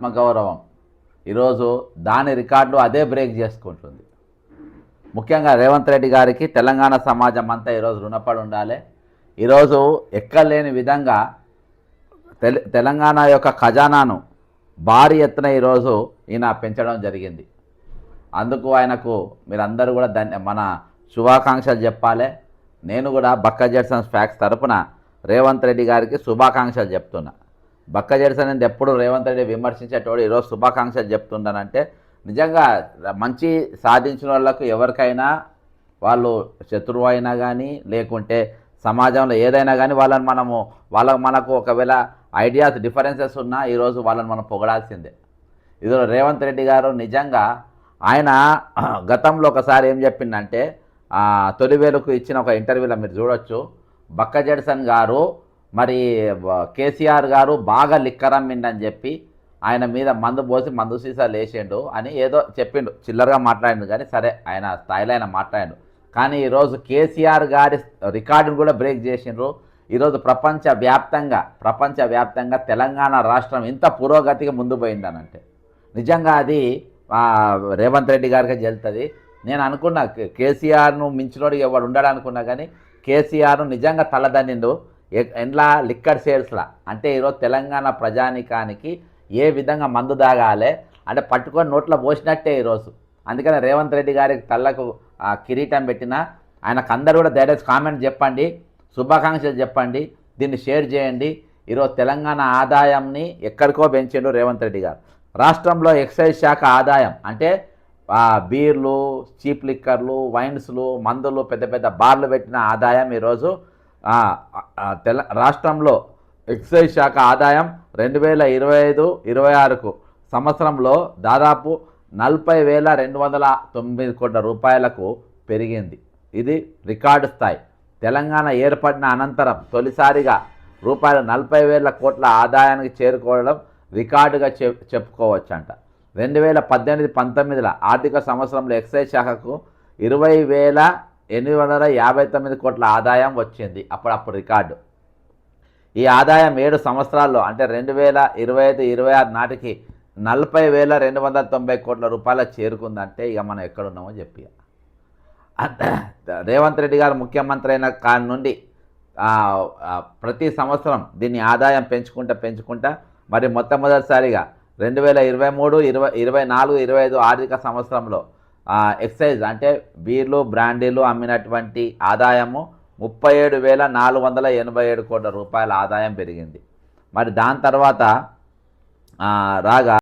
ఆత్మగౌరవం ఈరోజు దాని రికార్డులు అదే బ్రేక్ చేసుకుంటుంది. ముఖ్యంగా రేవంత్ రెడ్డి గారికి తెలంగాణ సమాజం అంతా ఈరోజు రుణపడి ఉండాలి. ఈరోజు ఎక్కలేని విధంగా తెలంగాణ యొక్క ఖజానాను భారీ ఎత్తున ఈరోజు ఈయన పెంచడం జరిగింది. అందుకు ఆయనకు మీరందరూ కూడా మన శుభాకాంక్షలు చెప్పాలి. నేను కూడా బక్క జెడ్సన్స్ ఫ్యాక్స్ తరపున రేవంత్ రెడ్డి గారికి శుభాకాంక్షలు చెప్తున్నా. బక్క జెడ్సన్ అనేది ఎప్పుడు రేవంత్ రెడ్డి విమర్శించేటోడు ఈరోజు శుభాకాంక్షలు చెప్తున్నానంటే నిజంగా మంచి సాధించిన వాళ్ళకు ఎవరికైనా వాళ్ళు శత్రువు అయినా కానీ లేకుంటే సమాజంలో ఏదైనా కానీ మనకు ఒకవేళ ఐడియాస్ డిఫరెన్సెస్ ఉన్నా ఈరోజు వాళ్ళని మనం పొగడాల్సిందే. ఈరోజు రేవంత్ రెడ్డి గారు నిజంగా ఆయన గతంలో ఒకసారి ఏం చెప్పిందంటే తొలివేలుకు ఇచ్చిన ఒక ఇంటర్వ్యూలో మీరు చూడొచ్చు. బక్క జెడ్సన్ గారు మరి కేసీఆర్ గారు బాగా లిక్కరమ్మిండని చెప్పి ఆయన మీద మందు పోసి మందు సీసాలు వేసిండు అని ఏదో చెప్పిండు, చిల్లరగా మాట్లాడిండు. కానీ సరే ఆయన స్థాయిలో ఆయన మాట్లాడిండు. కానీ ఈరోజు కేసీఆర్ గారి రికార్డును కూడా బ్రేక్ చేసిండ్రు. ఈరోజు ప్రపంచవ్యాప్తంగా తెలంగాణ రాష్ట్రం ఇంత పురోగతికి ముందు పోయిందనంటే నిజంగా అది రేవంత్ రెడ్డి గారికి చెల్తుంది. నేను అనుకున్నా కేసీఆర్ను మించినోడు ఎవడు ఉండడు అనుకున్నా, కానీ కేసీఆర్ను నిజంగా తలదన్నిండు ఎండ్లా లిక్కర్ సేల్స్లా. అంటే ఈరోజు తెలంగాణ ప్రజానికానికి ఏ విధంగా మందు దాగాలి అంటే పట్టుకొని నోట్లో పోసినట్టే ఈరోజు. అందుకని రేవంత్ రెడ్డి గారికి తల్లకు కిరీటం పెట్టిన ఆయనకు అందరూ కూడా దయచేసి కామెంట్ చెప్పండి, శుభాకాంక్షలు చెప్పండి, దీన్ని షేర్ చేయండి. ఈరోజు తెలంగాణ ఆదాయంని ఎక్కడికో పెంచిండు రేవంత్ రెడ్డి గారు. రాష్ట్రంలో ఎక్సైజ్ శాఖ ఆదాయం అంటే బీర్లు, చీప్ లిక్కర్లు, వైన్స్లు, మందులు, పెద్ద పెద్ద బార్లు పెట్టిన ఆదాయం ఈరోజు రాష్ట్రంలో ఎక్సైజ్ శాఖ ఆదాయం 2025-26 సంవత్సరంలో దాదాపు 40,209 కోట్ల రూపాయలకు పెరిగింది. ఇది రికార్డు స్థాయి. తెలంగాణ ఏర్పడిన అనంతరం తొలిసారిగా రూపాయలు 40,000 కోట్ల ఆదాయానికి చేరుకోవడం రికార్డుగా చెప్పుకోవచ్చంట. 2018-19 ఆర్థిక సంవత్సరంలో ఎక్సైజ్ శాఖకు 20,859 కోట్ల ఆదాయం వచ్చింది. అప్పుడు రికార్డు. ఈ ఆదాయం 7 సంవత్సరాల్లో అంటే 2025-26 నాటికి 40,290 కోట్ల రూపాయలు చేరుకుందంటే ఇక మనం ఎక్కడున్నామో చెప్పి. రేవంత్ రెడ్డి గారు ముఖ్యమంత్రి అయిన కాడి నుండి ప్రతి సంవత్సరం దీన్ని ఆదాయం పెంచుకుంటా మరి మొట్టమొదటిసారిగా 2023-24-25 ఆర్థిక సంవత్సరంలో ఎక్సైజ్ అంటే బీర్లు, బ్రాండీలు అమ్మినటువంటి ఆదాయము 37,487 కోట్ల రూపాయల ఆదాయం పెరిగింది. మరి దాని తర్వాత రాగా